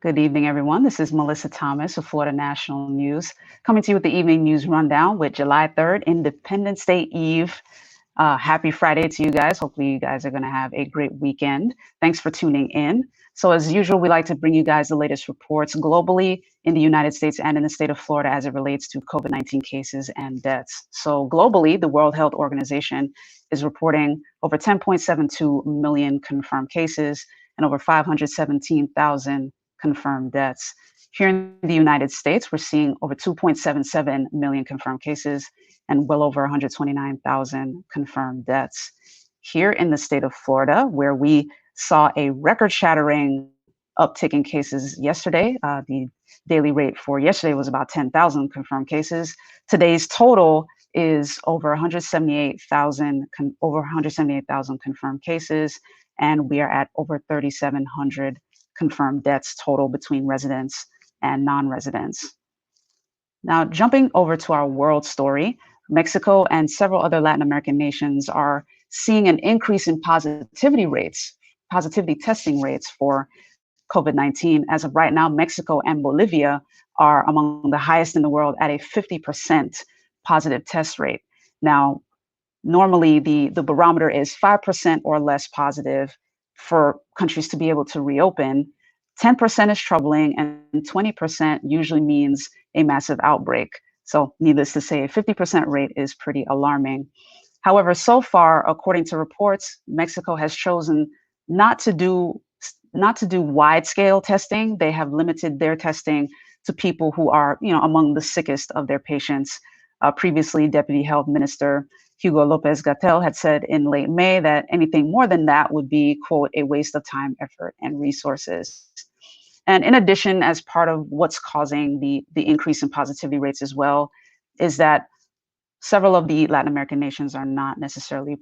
Good evening, everyone. This is Mellissa Thomas of Florida National News, coming to you with the evening news rundown with July 3rd, Independence Day Eve. Happy Friday to you guys. Hopefully, you guys are going to have a great weekend. Thanks for tuning in. So, as usual, we like to bring you guys the latest reports globally in the United States and in the state of Florida as it relates to COVID-19 cases and deaths. So, globally, the World Health Organization is reporting over 10.72 million confirmed cases and over 517,000 confirmed deaths. Here in the United States, we're seeing over 2.77 million confirmed cases and well over 129,000 confirmed deaths. Here in the state of Florida, where we saw a record-shattering uptick in cases yesterday, the daily rate for yesterday was about 10,000 confirmed cases. Today's total is over 178,000 confirmed cases, and we are at over 3,700 confirmed deaths total between residents and non-residents. Now, jumping over to our world story, Mexico and several other Latin American nations are seeing an increase in positivity testing rates for COVID-19. As of right now, Mexico and Bolivia are among the highest in the world at a 50% positive test rate. Now, normally the barometer is 5% or less positive for countries to be able to reopen. 10% is troubling, and 20% usually means a massive outbreak. So needless to say, a 50% rate is pretty alarming. However, so far, according to reports, Mexico has chosen not to do wide-scale testing. They have limited their testing to people who are, among the sickest of their patients. Previously, Deputy Health Minister Hugo Lopez-Gatell had said in late May that anything more than that would be, quote, a waste of time, effort, and resources. And in addition, as part of what's causing the increase in positivity rates as well, is that several of the Latin American nations are not necessarily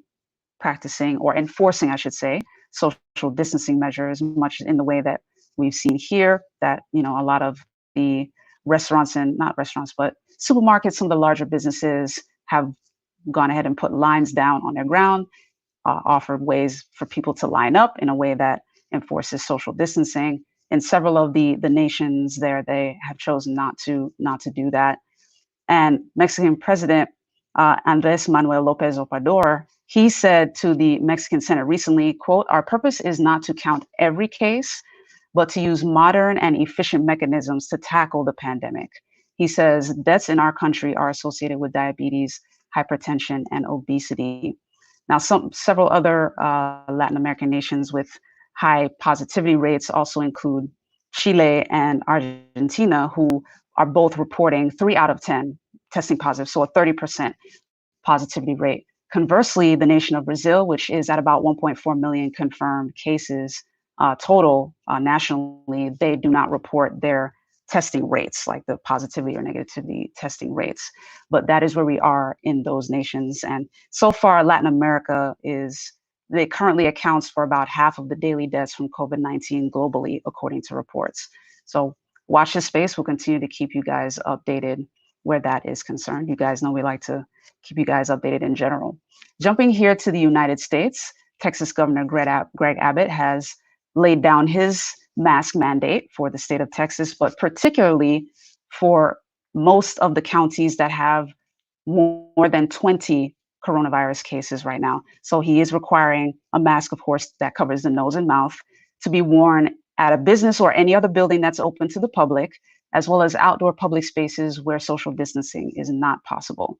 practicing or enforcing, I should say, social distancing measures, much in the way that we've seen here, that, a lot of the restaurants and not restaurants, but supermarkets, some of the larger businesses have gone ahead and put lines down on their ground, offered ways for people to line up in a way that enforces social distancing. In several of the nations there, they have chosen not to do that. And Mexican President Andrés Manuel López Obrador, he said to the Mexican Senate recently, quote, "Our purpose is not to count every case, but to use modern and efficient mechanisms to tackle the pandemic." He says deaths in our country are associated with diabetes, hypertension, and obesity. Now, several other Latin American nations with high positivity rates also include Chile and Argentina, who are both reporting 3 out of 10 testing positive, so a 30% positivity rate. Conversely, the nation of Brazil, which is at about 1.4 million confirmed cases total nationally, they do not report their testing rates, like the positivity or negativity testing rates. But that is where we are in those nations. And so far, Latin America currently accounts for about half of the daily deaths from COVID-19 globally, according to reports. So watch this space. We'll continue to keep you guys updated where that is concerned. You guys know we like to keep you guys updated in general. Jumping here to the United States, Texas Governor Greg Abbott has laid down his mask mandate for the state of Texas, but particularly for most of the counties that have more than 20 coronavirus cases right now. So he is requiring a mask, of course, that covers the nose and mouth to be worn at a business or any other building that's open to the public, as well as outdoor public spaces where social distancing is not possible.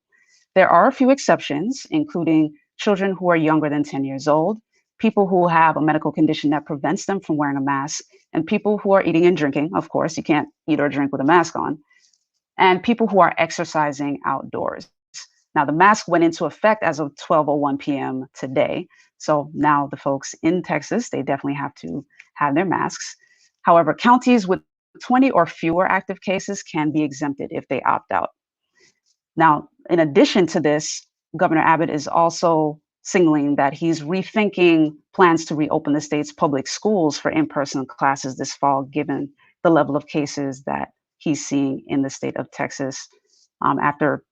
There are a few exceptions, including children who are younger than 10 years old, people who have a medical condition that prevents them from wearing a mask, and people who are eating and drinking. Of course, you can't eat or drink with a mask on, and people who are exercising outdoors. Now, the mask went into effect as of 12:01 p.m. today. So now the folks in Texas, they definitely have to have their masks. However, counties with 20 or fewer active cases can be exempted if they opt out. Now, in addition to this, Governor Abbott is also signaling that he's rethinking plans to reopen the state's public schools for in-person classes this fall, given the level of cases that he's seeing in the state of Texas. After,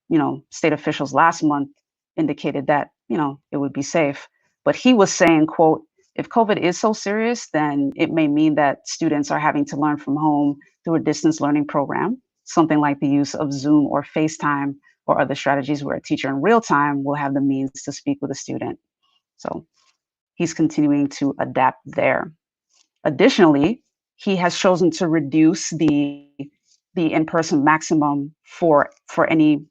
state officials last month indicated that, it would be safe. But he was saying, quote, if COVID is so serious, then it may mean that students are having to learn from home through a distance learning program, something like the use of Zoom or FaceTime or other strategies where a teacher in real time will have the means to speak with a student. So he's continuing to adapt there. Additionally, he has chosen to reduce the in-person maximum for any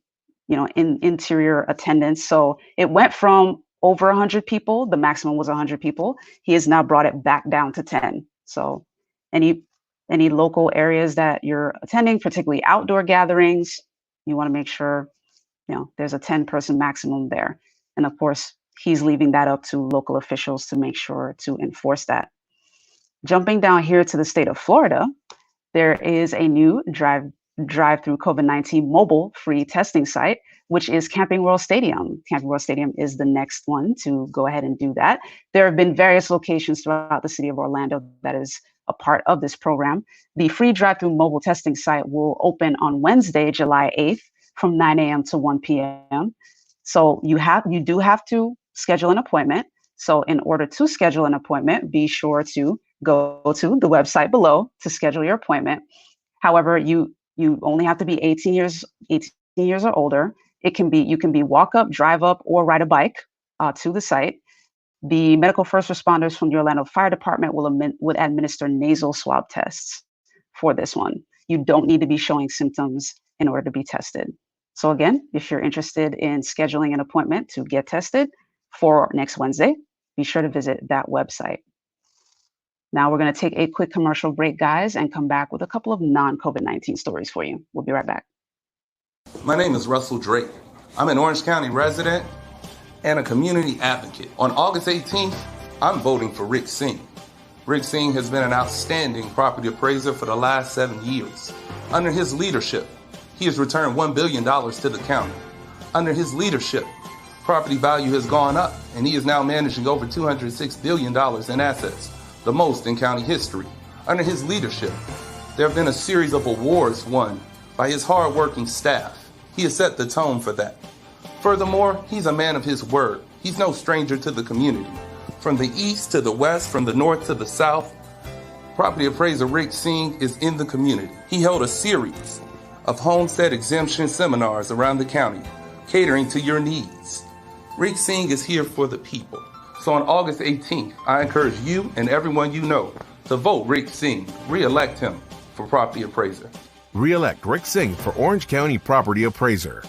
interior attendance. So it went from over 100 people, the maximum was 100 people. He has now brought it back down to 10. So any local areas that you're attending, particularly outdoor gatherings, you want to make sure there's a 10-person maximum there. And of course, he's leaving that up to local officials to make sure to enforce that. Jumping down here to the state of Florida, there is a new drive-through COVID-19 mobile free testing site, which is Camping World Stadium. Camping World Stadium is the next one to go ahead and do that. There have been various locations throughout the city of Orlando that is a part of this program. The free drive-through mobile testing site will open on Wednesday, July 8th from 9 a.m. to 1 p.m. So you do have to schedule an appointment. So in order to schedule an appointment, be sure to go to the website below to schedule your appointment. However, you only have to be 18 years or older. You can be walk up, drive up, or ride a bike to the site. The medical first responders from the Orlando Fire Department would administer nasal swab tests for this one. You don't need to be showing symptoms in order to be tested. So again, if you're interested in scheduling an appointment to get tested for next Wednesday, be sure to visit that website. Now we're going to take a quick commercial break, guys, and come back with a couple of non-COVID-19 stories for you. We'll be right back. My name is Russell Drake. I'm an Orange County resident and a community advocate. On August 18th, I'm voting for Rick Singh. Rick Singh has been an outstanding property appraiser for the last 7 years. Under his leadership, he has returned $1 billion to the county. Under his leadership, property value has gone up, and he is now managing over $206 billion in assets, the most in county history. Under his leadership, there have been a series of awards won by his hardworking staff. He has set the tone for that. Furthermore, he's a man of his word. He's no stranger to the community. From the east to the west, from the north to the south, property appraiser Rick Singh is in the community. He held a series of homestead exemption seminars around the county, catering to your needs. Rick Singh is here for the people. So on August 18th, I encourage you and everyone you know to vote Rick Singh, re-elect him for property appraiser. Re-elect Rick Singh for Orange County Property Appraiser.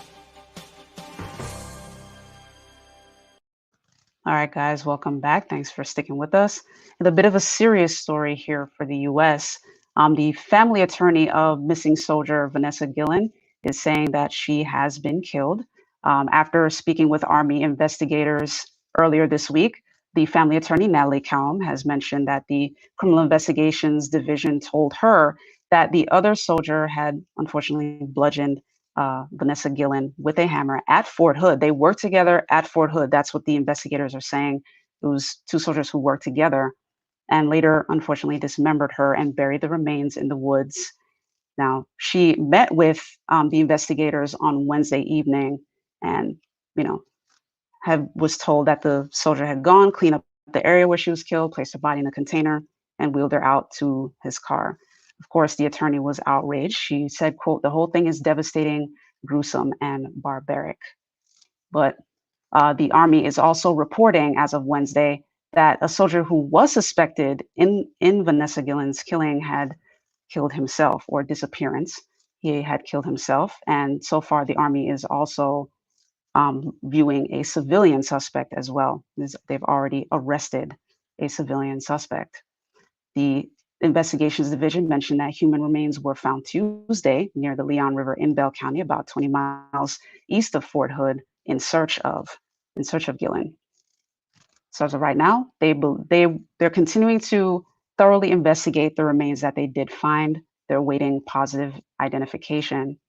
All right, guys, welcome back. Thanks for sticking with us. And a bit of a serious story here for the U.S. The family attorney of missing soldier Vanessa Guillen is saying that she has been killed. After speaking with Army investigators earlier this week, the family attorney, Natalie Callum, has mentioned that the Criminal Investigations Division told her that the other soldier had unfortunately bludgeoned Vanessa Guillen with a hammer at Fort Hood. They worked together at Fort Hood. That's what the investigators are saying. It was two soldiers who worked together and later, unfortunately, dismembered her and buried the remains in the woods. Now, she met with the investigators on Wednesday evening and, was told that the soldier had gone, cleaned up the area where she was killed, placed her body in a container, and wheeled her out to his car. Of course, the attorney was outraged. She said, quote, "The whole thing is devastating, gruesome, and barbaric." But the Army is also reporting as of Wednesday that a soldier who was suspected in Vanessa Guillen's killing had killed himself or disappearance. He had killed himself. And so far, the Army is also viewing a civilian suspect as well. They've already arrested a civilian suspect. The Investigations Division mentioned that human remains were found Tuesday near the Leon River in Bell County, about 20 miles east of Fort Hood, in search of Guillen. So as of right now, they're continuing to thoroughly investigate the remains that they did find. They're awaiting positive identification.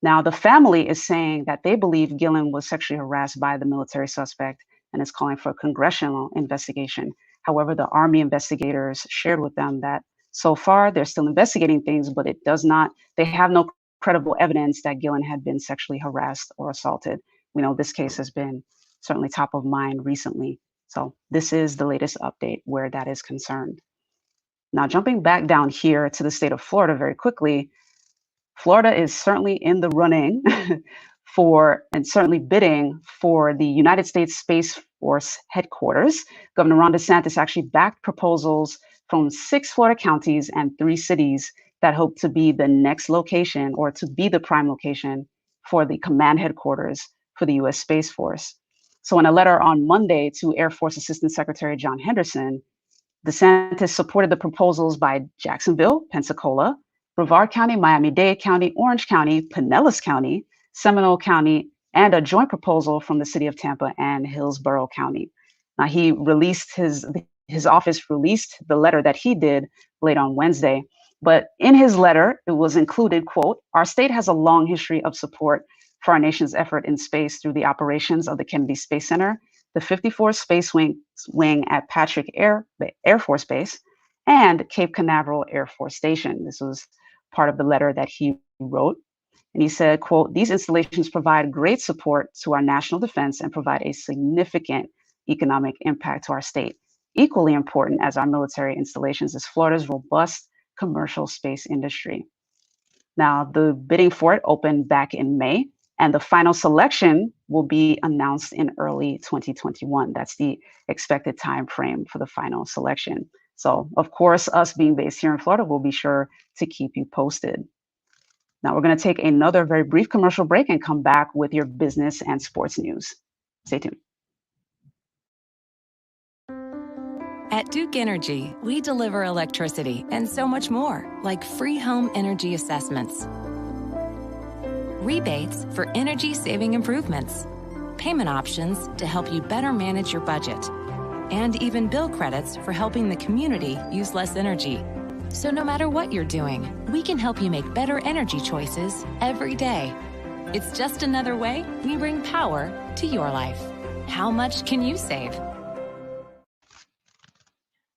Now, the family is saying that they believe Guillen was sexually harassed by the military suspect and is calling for a congressional investigation. However, the Army investigators shared with them that so far they're still investigating things, but they have no credible evidence that Guillen had been sexually harassed or assaulted. We know this case has been certainly top of mind recently So this is the latest update where that is concerned. Now, jumping back down here to the state of Florida very quickly, Florida is certainly in the running for and certainly bidding for the United States Space Force headquarters. Governor Ron DeSantis actually backed proposals from 6 Florida counties and 3 cities that hope to be the next location or to be the prime location for the command headquarters for the U.S. Space Force. So in a letter on Monday to Air Force Assistant Secretary John Henderson, DeSantis supported the proposals by Jacksonville, Pensacola, Brevard County, Miami-Dade County, Orange County, Pinellas County, Seminole County, and a joint proposal from the city of Tampa and Hillsborough County. Now, he released his office released the letter that he did late on Wednesday. But in his letter, it was included, quote, "Our state has a long history of support for our nation's effort in space through the operations of the Kennedy Space Center, the 54th Space Wing at Patrick Air Force Base, and Cape Canaveral Air Force Station." This was part of the letter that he wrote. And he said, quote, "These installations provide great support to our national defense and provide a significant economic impact to our state. Equally important as our military installations is Florida's robust commercial space industry." Now, the bidding for it opened back in May, and the final selection will be announced in early 2021. That's the expected time frame for the final selection. So, of course, us being based here in Florida, we'll be sure to keep you posted. Now, we're going to take another very brief commercial break and come back with your business and sports news. Stay tuned. At Duke Energy, we deliver electricity and so much more, like free home energy assessments, rebates for energy-saving improvements, payment options to help you better manage your budget, and even bill credits for helping the community use less energy. So no matter what you're doing, we can help you make better energy choices every day. It's just another way we bring power to your life. How much can you save?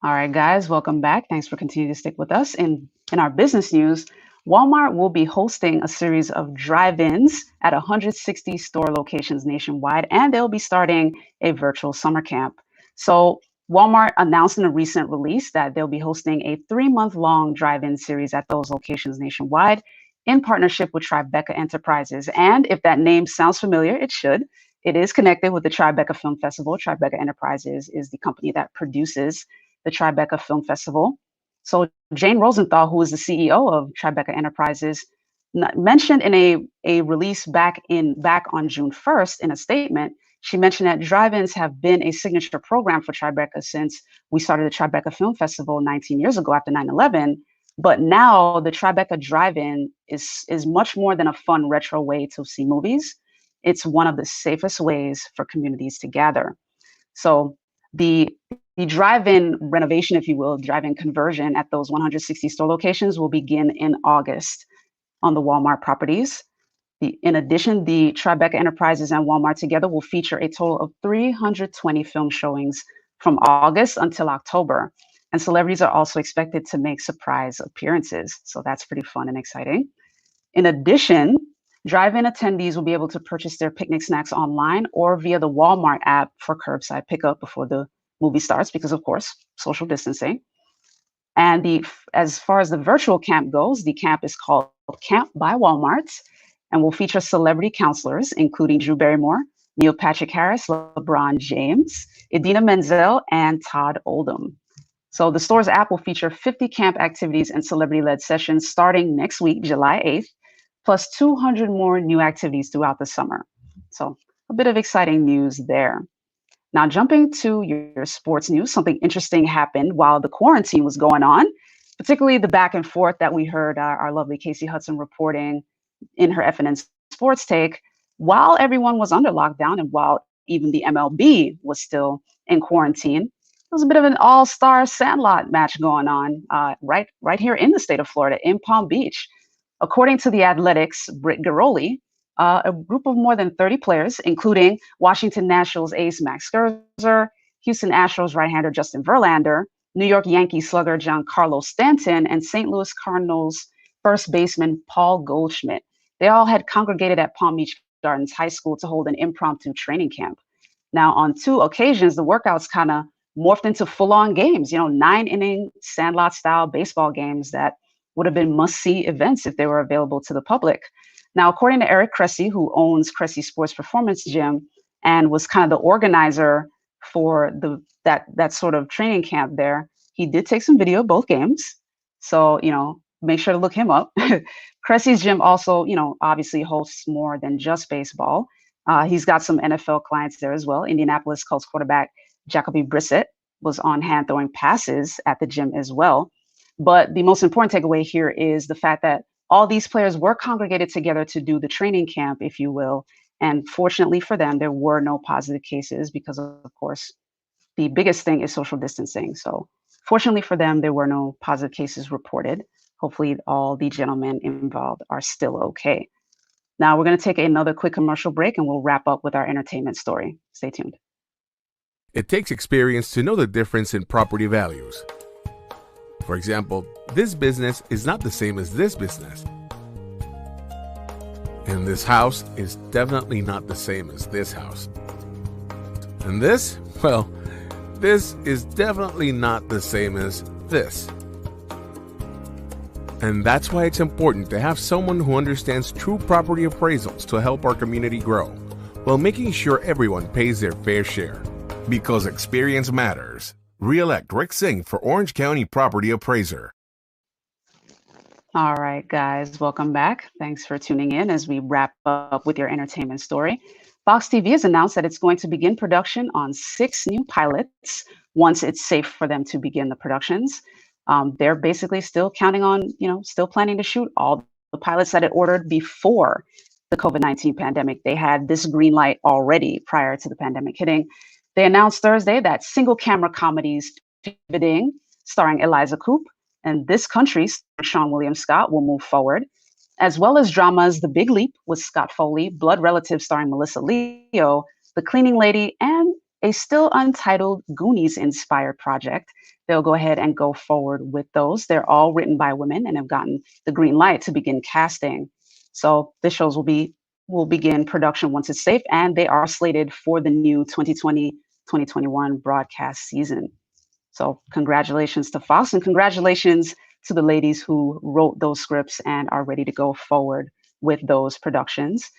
All right, guys, welcome back. Thanks for continuing to stick with us. In our business news, Walmart will be hosting a series of drive-ins at 160 store locations nationwide, and they'll be starting a virtual summer camp. So Walmart announced in a recent release that they'll be hosting a 3-month-long drive-in series at those locations nationwide in partnership with Tribeca Enterprises. And if that name sounds familiar, it should. It is connected with the Tribeca Film Festival. Tribeca Enterprises is the company that produces the Tribeca Film Festival. So Jane Rosenthal, who is the CEO of Tribeca Enterprises, mentioned in a release back on June 1st in a statement. She mentioned that drive-ins have been a signature program for Tribeca since we started the Tribeca Film Festival 19 years ago after 9/11. But now the Tribeca drive-in is much more than a fun retro way to see movies. It's one of the safest ways for communities to gather. So the drive-in renovation, if you will, drive-in conversion at those 160 store locations will begin in August on the Walmart properties. In addition, the Tribeca Enterprises and Walmart together will feature a total of 320 film showings from August until October. And celebrities are also expected to make surprise appearances. So that's pretty fun and exciting. In addition, drive-in attendees will be able to purchase their picnic snacks online or via the Walmart app for curbside pickup before the movie starts, because of course, social distancing. And as far as the virtual camp goes, the camp is called Camp by Walmart and will feature celebrity counselors, including Drew Barrymore, Neil Patrick Harris, LeBron James, Idina Menzel, and Todd Oldham. So the store's app will feature 50 camp activities and celebrity-led sessions starting next week, July 8th, plus 200 more new activities throughout the summer. So a bit of exciting news there. Now, jumping to your sports news, something interesting happened while the quarantine was going on, particularly the back and forth that we heard our lovely Casey Hudson reporting in her FNN Sports Take. While everyone was under lockdown and while even the MLB was still in quarantine, there was a bit of an all-star Sandlot match going on right here in the state of Florida, in Palm Beach. According to the Athletics' Britt Garoli, a group of more than 30 players, including Washington Nationals ace Max Scherzer, Houston Astros right-hander Justin Verlander, New York Yankees slugger Giancarlo Stanton, and St. Louis Cardinals first baseman Paul Goldschmidt. They all had congregated at Palm Beach Gardens High School to hold an impromptu training camp. Now, on 2 occasions, the workouts kind of morphed into full-on games, 9-inning sandlot-style baseball games that would have been must-see events if they were available to the public. Now, according to Eric Cressy, who owns Cressy Sports Performance Gym and was kind of the organizer for that sort of training camp there, he did take some video of both games. So, make sure to look him up. Cressy's gym also, obviously hosts more than just baseball. He's got some NFL clients there as well. Indianapolis Colts quarterback Jacoby Brissett was on hand throwing passes at the gym as well. But the most important takeaway here is the fact that all these players were congregated together to do the training camp, if you will. And fortunately for them, there were no positive cases because, of course, the biggest thing is social distancing. So fortunately for them, there were no positive cases reported. Hopefully all the gentlemen involved are still okay. Now we're going to take another quick commercial break and we'll wrap up with our entertainment story. Stay tuned. It takes experience to know the difference in property values. For example, this business is not the same as this business. And this house is definitely not the same as this house. And this, well, this is definitely not the same as this. And that's why it's important to have someone who understands true property appraisals to help our community grow, while making sure everyone pays their fair share. Because experience matters. Re-elect Rick Singh for Orange County Property Appraiser. All right, guys, welcome back. Thanks for tuning in as we wrap up with your entertainment story. Fox TV has announced that it's going to begin production on 6 new pilots once it's safe for them to begin the productions. They're basically still counting on, still planning to shoot all the pilots that it ordered before the COVID-19 pandemic. They had this green light already prior to the pandemic hitting. They announced Thursday that single camera comedies Pivoting, starring Eliza Coupe, and This Country, starring Sean William Scott, will move forward, as well as dramas The Big Leap with Scott Foley, Blood Relative starring Melissa Leo, The Cleaning Lady, and a still untitled Goonies-inspired project. They'll go ahead and go forward with those. They're all written by women and have gotten the green light to begin casting. So the shows will begin production once it's safe, and they are slated for the new 2020-2021 broadcast season. So congratulations to Fox, and congratulations to the ladies who wrote those scripts and are ready to go forward with those productions.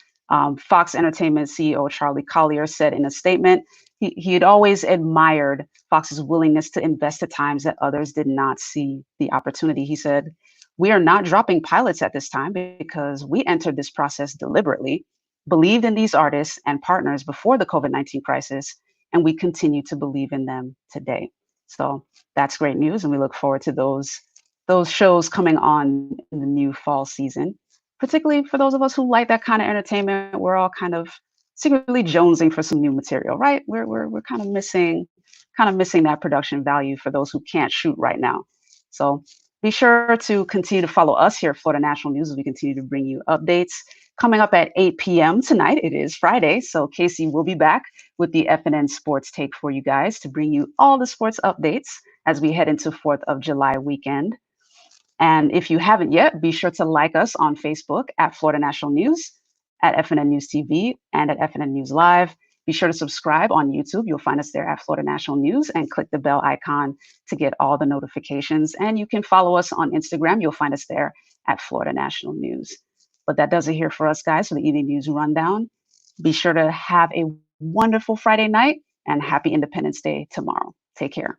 Fox Entertainment CEO Charlie Collier said in a statement, he had always admired Fox's willingness to invest at times that others did not see the opportunity. He said, "We are not dropping pilots at this time because we entered this process deliberately, believed in these artists and partners before the COVID-19 crisis, and we continue to believe in them today." So that's great news, and we look forward to those shows coming on in the new fall season. Particularly for those of us who like that kind of entertainment, we're all kind of secretly jonesing for some new material, right? We're kind of missing that production value for those who can't shoot right now. So be sure to continue to follow us here at Florida National News as we continue to bring you updates. Coming up at 8 p.m. tonight, it is Friday, so Casey will be back with the FNN Sports Take for you guys to bring you all the sports updates as we head into 4th of July weekend. And if you haven't yet, be sure to like us on Facebook at Florida National News, at FNN News TV, and at FNN News Live. Be sure to subscribe on YouTube. You'll find us there at Florida National News, and click the bell icon to get all the notifications. And you can follow us on Instagram. You'll find us there at Florida National News. But that does it here for us, guys, for the Evening News Rundown. Be sure to have a wonderful Friday night and happy Independence Day tomorrow. Take care.